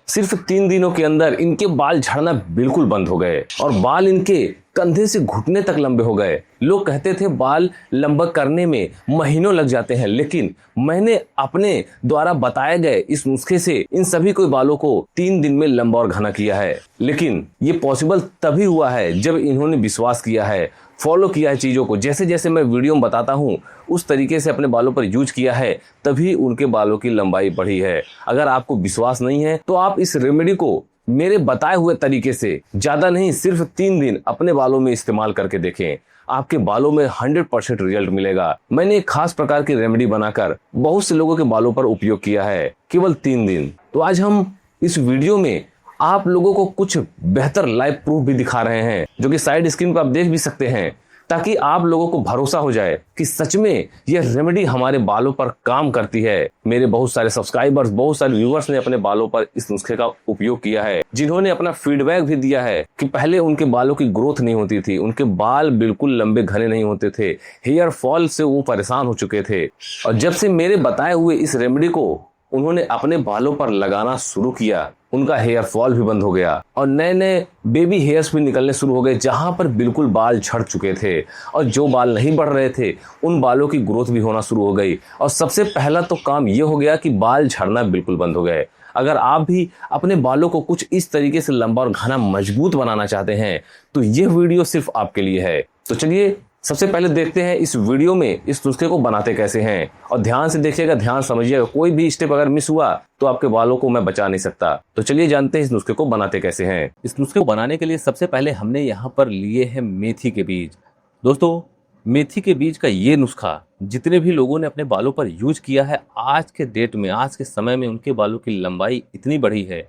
सिर्फ 3 दिनों के अंदर इनके बाल झड़ना बिल्कुल बंद हो गए और बाल इनके कंधे से घुटने तक लंबे हो गए। लोग कहते थे बाल लंबा करने में महीनों लग जाते हैं, लेकिन मैंने अपने द्वारा बताए गए इस नुस्खे से इन सभी को बालों को 3 दिन में लंबा और घना किया है। लेकिन ये पॉसिबल तभी हुआ है जब इन्होंने विश्वास किया है, फॉलो किया है चीजों को। जैसे जैसे मैं वीडियो में बताता हूँ उस तरीके से अपने बालों पर यूज किया है, तभी उनके बालों की लंबाई बढ़ी है। अगर आपको विश्वास नहीं है तो आप इस रेमेडी को मेरे बताए हुए तरीके से ज्यादा नहीं, सिर्फ 3 दिन अपने बालों में इस्तेमाल करके देखें। आपके बालों में 100% रिजल्ट मिलेगा। मैंने एक खास प्रकार की रेमेडी बनाकर बहुत से लोगों के बालों पर उपयोग किया है, केवल 3 दिन। तो आज हम इस वीडियो में आप लोगों को कुछ बेहतर लाइव प्रूफ भी दिखा रहे हैं, जो कि साइड स्क्रीन पर आप देख भी सकते हैं, ताकि आप लोगों को भरोसा हो जाए कि सच में यह रेमेडी हमारे बालों पर काम करती है। मेरे बहुत सारे सब्सक्राइबर्स, बहुत सारे व्यूअर्स ने अपने बालों पर इस नुस्खे का उपयोग किया है, जिन्होंने अपना फीडबैक भी दिया है कि पहले उनके बालों की ग्रोथ नहीं होती थी, उनके बाल बिल्कुल लंबे घने नहीं होते थे, हेयर फॉल से वो परेशान हो चुके थे। और जब से मेरे बताए हुए इस रेमेडी को उन्होंने अपने बालों पर लगाना शुरू किया, उनका हेयर फॉल भी बंद हो गया और नए नए बेबी हेयर्स भी निकलने शुरू हो गए। जहां पर बिल्कुल बाल झड़ चुके थे और जो बाल नहीं बढ़ रहे थे, उन बालों की ग्रोथ भी होना शुरू हो गई। और सबसे पहला तो काम ये हो गया कि बाल झड़ना बिल्कुल बंद हो गए। अगर आप भी अपने बालों को कुछ इस तरीके से लंबा और घना मजबूत बनाना चाहते हैं तो ये वीडियो सिर्फ आपके लिए है। तो चलिए सबसे पहले देखते हैं इस वीडियो में इस नुस्खे को बनाते कैसे हैं। और ध्यान से देखिएगा, ध्यान समझिएगा, कोई भी स्टेप अगर मिस हुआ तो आपके बालों को मैं बचा नहीं सकता। तो चलिए जानते हैं इस नुस्खे को बनाते कैसे हैं। इस नुस्खे को बनाने के लिए सबसे पहले हमने यहाँ पर लिए हैं मेथी के बीज। दोस्तों, मेथी के बीज का ये नुस्खा जितने भी लोगों ने अपने बालों पर यूज किया है, आज के डेट में, आज के समय में उनके बालों की लंबाई इतनी बढ़ी है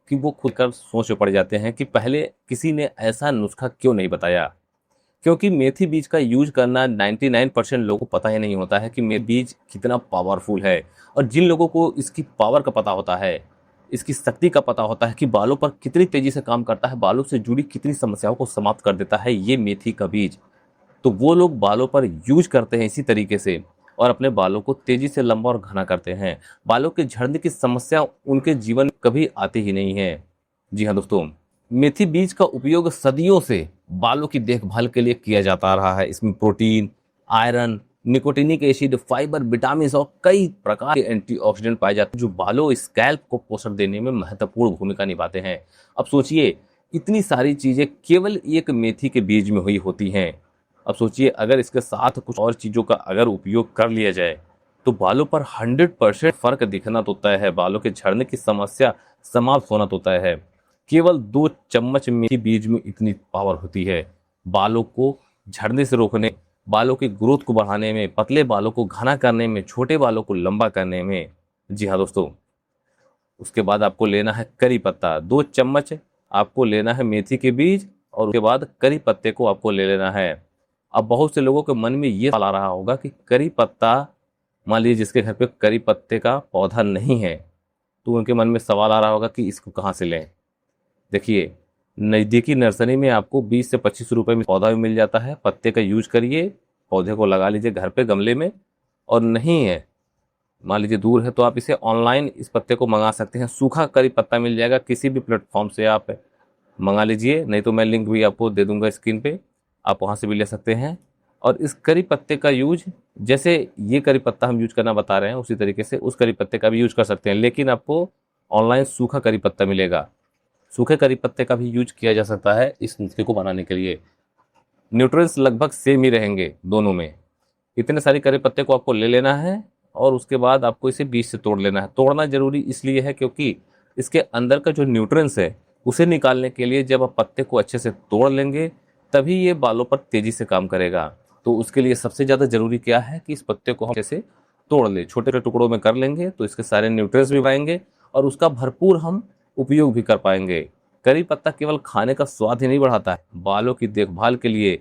कि वो खुद कर सोच पड़ जाते हैं कि पहले किसी ने ऐसा नुस्खा क्यों नहीं बताया। क्योंकि मेथी बीज का यूज करना 99% लोगों को पता ही नहीं होता है कि मेथी बीज कितना पावरफुल है। और जिन लोगों को इसकी पावर का पता होता है, इसकी शक्ति का पता होता है कि बालों पर कितनी तेजी से काम करता है, बालों से जुड़ी कितनी समस्याओं को समाप्त कर देता है ये मेथी का बीज, तो वो लोग बालों पर यूज करते हैं इसी तरीके से और अपने बालों को तेजी से लंबा और घना करते हैं। बालों के झड़ने की समस्या उनके जीवन में कभी आती ही नहीं है। जी हाँ दोस्तों, मेथी बीज का उपयोग सदियों से बालों की देखभाल के लिए किया जाता रहा है। इसमें protein, iron, nicotinic acid, fibre, vitamin और कई प्रकार के एंटीऑक्सीडेंट पाए जाते हैं, जो बालों, स्कैल्प को पोषण देने में महत्वपूर्ण भूमिका निभाते हैं। अब सोचिए, इतनी सारी चीजें केवल एक मेथी के बीज में हुई होती हैं। अब सोचिए, अगर इसके साथ कुछ और चीजों का अगर उपयोग कर लिया जाए तो बालों पर 100% फर्क दिखना तो तय है, बालों के झड़ने की समस्या समाप्त होना तो तय है। केवल 2 चम्मच मेथी बीज में इतनी पावर होती है बालों को झड़ने से रोकने, बालों की ग्रोथ को बढ़ाने में, पतले बालों को घना करने में, छोटे बालों को लंबा करने में। जी हाँ दोस्तों, उसके बाद आपको लेना है करी पत्ता। 2 चम्मच आपको लेना है मेथी के बीज और उसके बाद करी पत्ते को आपको ले लेना है। अब बहुत से लोगों के मन में ये सवाल आ रहा होगा कि करी पत्ता, मान लीजिए जिसके घर पे करी पत्ते का पौधा नहीं है, तो उनके मन में सवाल आ रहा होगा कि इसको कहाँ से लें। देखिए, नज़दीकी नर्सरी में आपको 20 से 25 रुपए में पौधा भी मिल जाता है। पत्ते का यूज करिए, पौधे को लगा लीजिए घर पे गमले में। और नहीं है, मान लीजिए दूर है, तो आप इसे ऑनलाइन इस पत्ते को मंगा सकते हैं। सूखा करी पत्ता मिल जाएगा, किसी भी प्लेटफॉर्म से आप मंगा लीजिए, नहीं तो मैं लिंक भी आपको दे दूंगा स्क्रीन पे, आप वहाँ से भी ले सकते हैं। और इस करी पत्ते का यूज, जैसे ये करी पत्ता हम यूज करना बता रहे हैं, उसी तरीके से उस करी पत्ते का भी यूज कर सकते हैं, लेकिन आपको ऑनलाइन सूखा करी पत्ता मिलेगा। सूखे करी पत्ते का भी यूज किया जा सकता है इस नुस्खे को बनाने के लिए। न्यूट्रिएंट्स लगभग सेम ही रहेंगे दोनों में। इतने सारे करी पत्ते को आपको ले लेना है और उसके बाद आपको इसे बीज से तोड़ लेना है। तोड़ना जरूरी इसलिए है क्योंकि इसके अंदर का जो न्यूट्रिएंट्स है उसे निकालने के लिए जब आप पत्ते को अच्छे से तोड़ लेंगे तभी ये बालों पर तेजी से काम करेगा। तो उसके लिए सबसे ज़्यादा जरूरी क्या है कि इस पत्ते को हम अच्छे से तोड़ लें, छोटे छोटे टुकड़ों में कर लेंगे तो इसके सारे न्यूट्रिएंट्स भी पाएंगे और उसका भरपूर हम उपयोग भी कर पाएंगे। करी पत्ता केवल खाने का स्वाद ही नहीं बढ़ाता है, बालों की देखभाल के लिए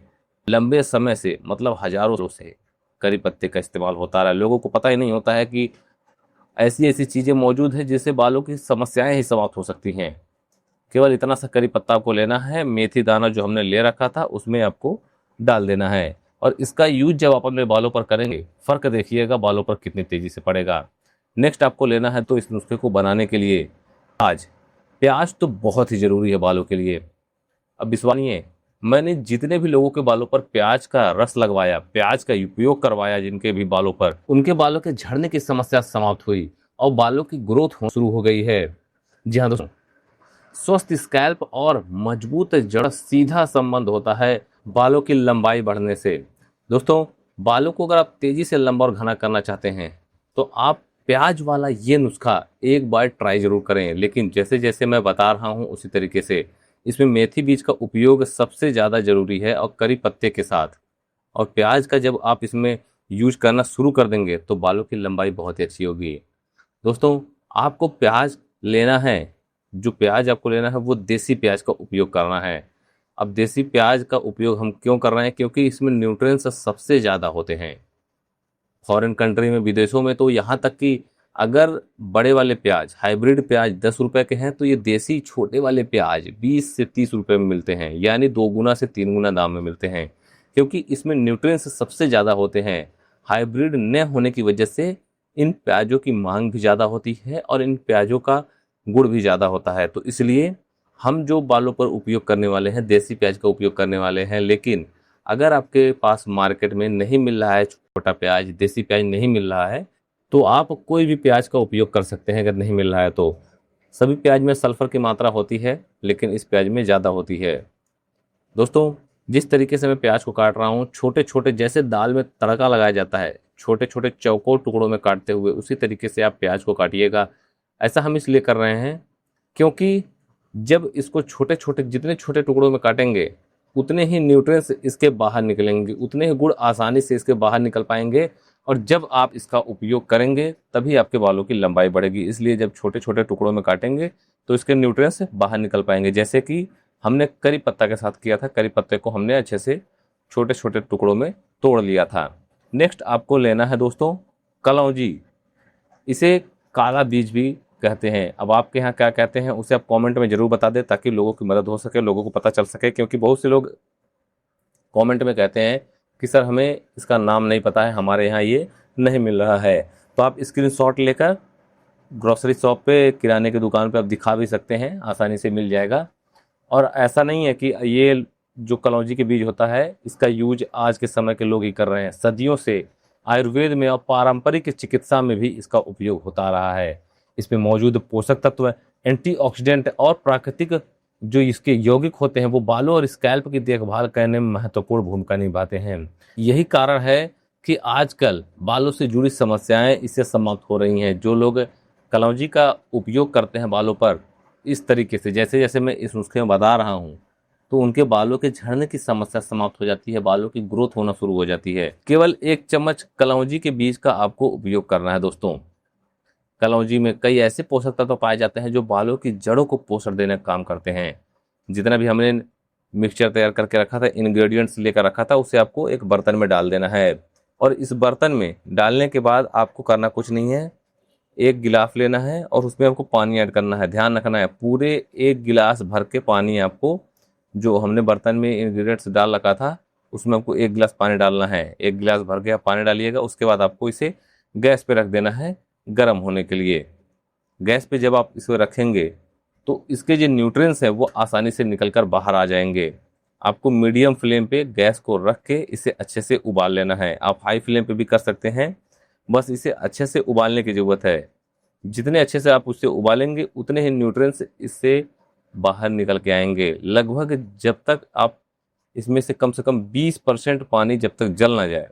लंबे समय से, मतलब हजारों से करी पत्ते का इस्तेमाल होता रहा है। लोगों को पता ही नहीं होता है कि ऐसी ऐसी चीज़ें मौजूद हैं जिससे बालों की समस्याएं ही समाप्त हो सकती हैं। केवल इतना सा करी पत्ता आपको लेना है, मेथी दाना जो हमने ले रखा था उसमें आपको डाल देना है और इसका यूज जब आप अपने बालों पर करेंगे, फर्क देखिएगा बालों पर कितनी तेजी से पड़ेगा। नेक्स्ट आपको लेना है तो इस नुस्खे को बनाने के लिए आज प्याज तो बहुत ही ज़रूरी है बालों के लिए। अब विश्वास नहीं है, मैंने जितने भी लोगों के बालों पर प्याज का रस लगवाया, प्याज का उपयोग करवाया, जिनके भी बालों पर, उनके बालों के झड़ने की समस्या समाप्त हुई और बालों की ग्रोथ हो शुरू हो गई है। जी हाँ दोस्तों, स्वस्थ स्कैल्प और मजबूत जड़ सीधा संबंध होता है बालों की लंबाई बढ़ने से। दोस्तों, बालों को अगर आप तेजी से लंबा और घना करना चाहते हैं तो आप प्याज वाला ये नुस्खा एक बार ट्राई जरूर करें। लेकिन जैसे जैसे मैं बता रहा हूँ उसी तरीके से इसमें मेथी बीज का उपयोग सबसे ज़्यादा जरूरी है और करी पत्ते के साथ। और प्याज का जब आप इसमें यूज करना शुरू कर देंगे तो बालों की लंबाई बहुत ही अच्छी होगी। दोस्तों, आपको प्याज लेना है, जो प्याज आपको लेना है वो देसी प्याज का उपयोग करना है। अब देसी प्याज का उपयोग हम क्यों कर रहे हैं? क्योंकि इसमें न्यूट्रिएंट्स सबसे ज़्यादा होते हैं। फॉरेन कंट्री में, विदेशों में तो यहाँ तक कि अगर बड़े वाले प्याज, हाइब्रिड प्याज 10 रुपए के हैं तो ये देसी छोटे वाले प्याज 20 से 30 रुपए में मिलते हैं, यानी 2 गुना से 3 गुना दाम में मिलते हैं। क्योंकि इसमें न्यूट्रिएंट्स सबसे ज़्यादा होते हैं। हाइब्रिड न होने की वजह से इन प्याजों की मांग भी ज़्यादा होती है और इन प्याजों का गुण भी ज़्यादा होता है। तो इसलिए हम जो बालों पर उपयोग करने वाले हैं देसी प्याज का उपयोग करने वाले हैं। लेकिन अगर आपके पास मार्केट में नहीं मिल रहा है छोटा प्याज, देसी प्याज नहीं मिल रहा है, तो आप कोई भी प्याज का उपयोग कर सकते हैं। अगर नहीं मिल रहा है तो सभी प्याज में सल्फर की मात्रा होती है, लेकिन इस प्याज में ज़्यादा होती है। दोस्तों, जिस तरीके से मैं प्याज को काट रहा हूँ, छोटे छोटे, जैसे दाल में तड़का लगाया जाता है छोटे छोटे चौकोर टुकड़ों में काटते हुए, उसी तरीके से आप प्याज को काटिएगा। ऐसा हम इसलिए कर रहे हैं क्योंकि जब इसको छोटे छोटे, जितने छोटे टुकड़ों में काटेंगे उतने ही न्यूट्रिएंट्स इसके बाहर निकलेंगे, उतने ही गुण आसानी से इसके बाहर निकल पाएंगे। और जब आप इसका उपयोग करेंगे तभी आपके बालों की लंबाई बढ़ेगी। इसलिए जब छोटे छोटे टुकड़ों में काटेंगे तो इसके न्यूट्रिएंट्स बाहर निकल पाएंगे। जैसे कि हमने करी पत्ता के साथ किया था, करी पत्ते को हमने अच्छे से छोटे छोटे टुकड़ों में तोड़ लिया था। नेक्स्ट आपको लेना है दोस्तों कलौंजी। इसे काला बीज भी कहते हैं। अब आपके यहाँ क्या कहते हैं उसे आप कमेंट में जरूर बता दें, ताकि लोगों की मदद हो सके, लोगों को पता चल सके। क्योंकि बहुत से लोग कमेंट में कहते हैं कि सर हमें इसका नाम नहीं पता है, हमारे यहाँ ये नहीं मिल रहा है। तो आप स्क्रीनशॉट लेकर ग्रोसरी शॉप पे, किराने की दुकान पे आप दिखा भी सकते हैं, आसानी से मिल जाएगा। और ऐसा नहीं है कि ये जो कलौंजी के बीज होता है इसका यूज आज के समय के लोग ही कर रहे हैं। सदियों से आयुर्वेद में और पारंपरिक चिकित्सा में भी इसका उपयोग होता रहा है। इसमें मौजूद पोषक तत्व, एंटीऑक्सीडेंट और प्राकृतिक जो इसके यौगिक होते हैं वो बालों और स्कैल्प की देखभाल करने में महत्वपूर्ण भूमिका निभाते हैं। यही कारण है कि आजकल बालों से जुड़ी समस्याएं इससे समाप्त हो रही हैं। जो लोग कलौंजी का उपयोग करते हैं बालों पर इस तरीके से, जैसे जैसे मैं इस नुस्खे में बता रहा हूँ, तो उनके बालों के झड़ने की समस्या समाप्त हो जाती है, बालों की ग्रोथ होना शुरू हो जाती है। केवल 1 चम्मच कलौंजी के बीज का आपको उपयोग करना है। दोस्तों, कलौंजी में कई ऐसे पोषक तत्व पाए जाते हैं जो बालों की जड़ों को पोषण देने का काम करते हैं। जितना भी हमने मिक्सचर तैयार करके रखा था, इंग्रेडिएंट्स लेकर रखा था, उसे आपको एक बर्तन में डाल देना है। और इस बर्तन में डालने के बाद आपको करना कुछ नहीं है, 1 गिलास लेना है और उसमें आपको पानी ऐड करना है। ध्यान रखना है, पूरे 1 गिलास भर के पानी आपको, जो हमने बर्तन में इंग्रेडिएंट्स डाल रखा था उसमें आपको 1 गिलास पानी डालना है। 1 गिलास भर के आप पानी डालिएगा। उसके बाद आपको इसे गैस पे रख देना है गर्म होने के लिए। गैस पे जब आप इसे रखेंगे तो इसके जो न्यूट्रिएंट्स हैं वो आसानी से निकलकर बाहर आ जाएंगे। आपको मीडियम फ्लेम पे गैस को रख के इसे अच्छे से उबाल लेना है। आप हाई फ्लेम पे भी कर सकते हैं, बस इसे अच्छे से उबालने की ज़रूरत है। जितने अच्छे से आप उससे उबालेंगे उतने ही न्यूट्रिएंट्स इससे बाहर निकल के आएंगे। लगभग जब तक आप इसमें से कम 20% पानी जब तक जल ना जाए,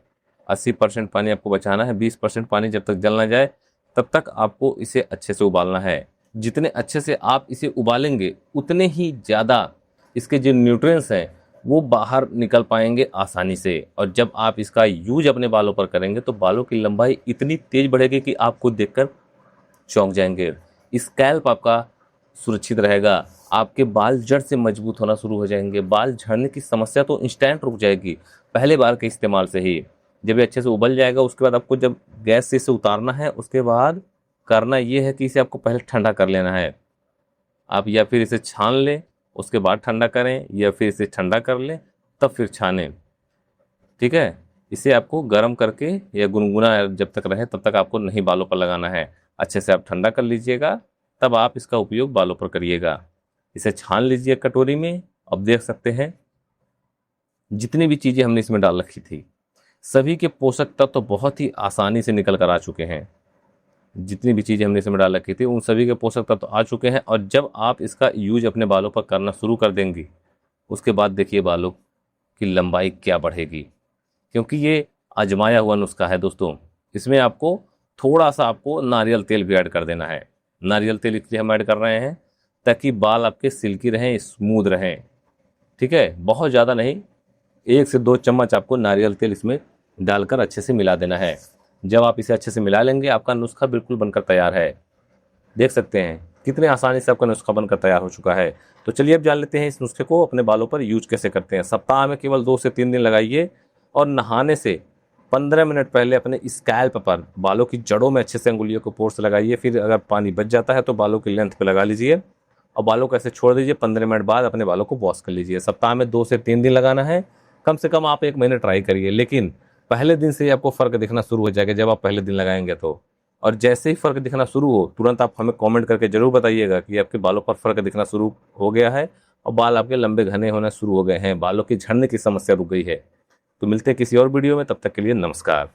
80% पानी आपको बचाना है, 20% पानी जब तक जल ना जाए तब तक आपको इसे अच्छे से उबालना है। जितने अच्छे से आप इसे उबालेंगे उतने ही ज़्यादा इसके जो न्यूट्रिएंट्स हैं वो बाहर निकल पाएंगे आसानी से। और जब आप इसका यूज अपने बालों पर करेंगे तो बालों की लंबाई इतनी तेज बढ़ेगी कि आपको देखकर चौंक जाएंगे। स्कैल्प आपका सुरक्षित रहेगा, आपके बाल जड़ से मजबूत होना शुरू हो जाएंगे। बाल झड़ने की समस्या तो इंस्टेंट रुक जाएगी पहले बार के इस्तेमाल से ही। जब ये अच्छे से उबल जाएगा उसके बाद आपको जब गैस से इसे उतारना है, उसके बाद करना ये है कि इसे आपको पहले ठंडा कर लेना है। आप या फिर इसे छान लें उसके बाद ठंडा करें, या फिर इसे ठंडा कर लें तब फिर छानें। ठीक है, इसे आपको गर्म करके या गुनगुना जब तक रहे तब तक आपको नहीं बालों पर लगाना है। अच्छे से आप ठंडा कर लीजिएगा, तब आप इसका उपयोग बालों पर करिएगा। इसे छान लीजिए कटोरी में। अब देख सकते हैं जितनी भी चीज़ें हमने इसमें डाल रखी थी सभी के पोषक तत्व तो बहुत ही आसानी से निकल कर आ चुके हैं। जितनी भी चीज़ें हमने इसमें डाल रखी थी उन सभी के पोषक तत्व तो आ चुके हैं। और जब आप इसका यूज अपने बालों पर करना शुरू कर देंगी उसके बाद देखिए बालों की लंबाई क्या बढ़ेगी, क्योंकि ये आजमाया हुआ नुस्खा है दोस्तों। इसमें आपको थोड़ा सा आपको नारियल तेल भी ऐड कर देना है। नारियल तेल इसलिए हम ऐड कर रहे हैं ताकि बाल आपके सिल्की रहें, स्मूथ रहें। ठीक है, बहुत ज़्यादा नहीं, 1 से 2 चम्मच आपको नारियल तेल इसमें डालकर अच्छे से मिला देना है। जब आप इसे अच्छे से मिला लेंगे आपका नुस्खा बिल्कुल बनकर तैयार है। देख सकते हैं कितने आसानी से आपका नुस्खा बनकर तैयार हो चुका है। तो चलिए अब जान लेते हैं इस नुस्खे को अपने बालों पर यूज कैसे करते हैं। सप्ताह में केवल 2 से 3 दिन लगाइए और नहाने से 15 मिनट पहले अपने स्कैल्प पर बालों की जड़ों में अच्छे से अंगुलियों को पोर से लगाइए। फिर अगर पानी बच जाता है तो बालों की लेंथ पे लगा लीजिए और बालों को ऐसे छोड़ दीजिए। 15 मिनट बाद अपने बालों को वॉश कर लीजिए। सप्ताह में 2 से 3 दिन लगाना है। कम से कम आप 1 महीने ट्राई करिए, लेकिन पहले दिन से ही आपको फ़र्क दिखना शुरू हो जाएगा जब आप पहले दिन लगाएंगे तो। और जैसे ही फ़र्क दिखना शुरू हो तुरंत आप हमें कमेंट करके ज़रूर बताइएगा कि आपके बालों पर फ़र्क दिखना शुरू हो गया है और बाल आपके लंबे घने होना शुरू हो गए हैं, बालों की झड़ने की समस्या रुक गई है। तो मिलते हैं किसी और वीडियो में, तब तक के लिए नमस्कार।